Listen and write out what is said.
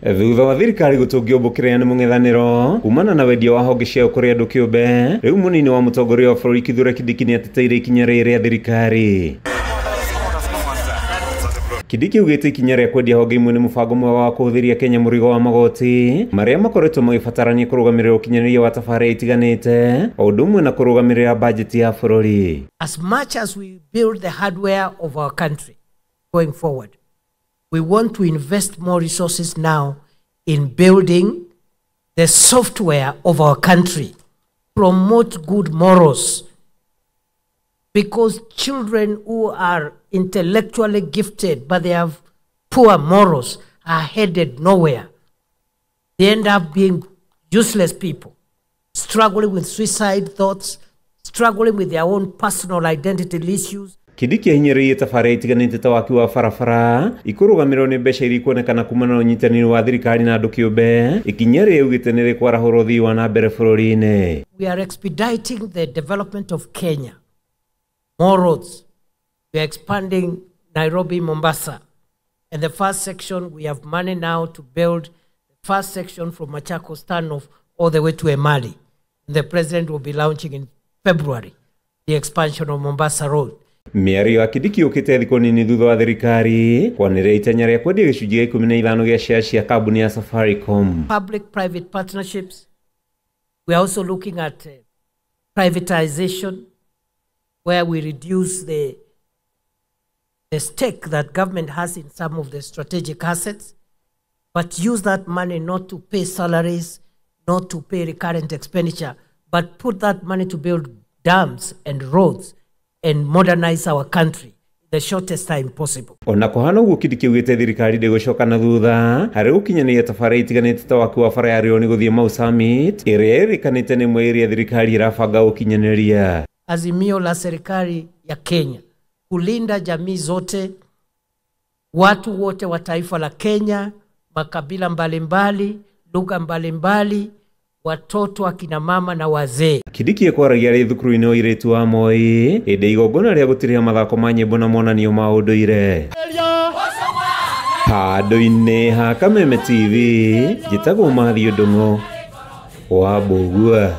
thutha wa thirikari gũtũngĩũmbũkĩra nĩ mũng'ethanĩro kumana na wendia wa honge cia kũrĩa andũ kĩũmbe, rĩu mũnini wa mũtongoria wa bũrũri Kithure Kindiki nĩ ateteire ikinya rĩrĩa thirikari. Kindiki ugĩte ikinya rĩa kwendia honge imwe nĩ mũbango mwega wa kũhũthĩria Kenya mũrigo wa magoti marĩa makoretwo magĩbatarania kũrũgamĩrĩra ũkinyanĩria wa tabarĩra itiganĩte o ũndũ ũmwe na kũrũgamĩrĩra bajeti ya bũrũri. As much as we build the hardware of our country going forward, we want to invest more resources now in building the software of our country, promote good morals, because children who are intellectually gifted but they have poor morals are headed nowhere. They end up being useless people, struggling with suicide thoughts, struggling with their own personal identity issues. Kindiki ahinyĩrĩirie tabarĩra itiganĩte ta waki wa barabara ikũrũgamĩrĩrwo nĩ mbeca iria ikuonekana kumana na ũnyitanĩri wa thirikari na andũ kĩũmbe, ikinya rĩrĩa augĩte nĩ rĩkwarahũra ũthii wa na mbere bũrũri-inĩ. We are expediting the development of Kenya. More roads. We are expanding Nairobi, Mombasa. And the first section, we have money now to build the first section from Machakos Standoff all the way to Emali. And the president will be launching in February the expansion of Mombasa Road. Mĩario ya Kindiki yũkĩte thikũ nini thutha wa thirikari kwanĩrĩra itanya rĩa kwendia gĩcunjĩ gĩa 15 gĩa shares cia kambuni ya Safaricom. Public-private partnerships. We are also looking at privatization, where we reduce the stake that government has in some of the strategic assets, but use that money not to pay salaries, not to pay recurrent expenditure, but put that money to build dams and roads and modernize our country in the shortest time possible. Ona kũhana ũguo Kindiki augĩte thirikari ndĩgũcoka na thutha harĩ gũkinyanĩria tabarĩra itiganĩte ta waki wa bara ya Rio nĩ gũthiĩ Mau Summit ĩrĩa ĩrĩkanĩte nĩ ĩmwe ĩrĩa thirikari ĩrabanga gũkinyanĩria. Azimio la serikali ya Kenya kulinda jamii zote, watu wote wa taifa la Kenya, makabila mbalimbali, lugha mbalimbali, watoto, akina mama na wazee. Kindiki ekwaragia rĩ thukuru-inĩ wa airĩtu wa Moi hĩndĩ igongona rĩa gũtĩrĩra mathako ma nyĩmbo na monanio ma ũndũire. Handũ-inĩ ha Kameme TV njĩtagwo Mathew Ndung'u wa Mbũgua.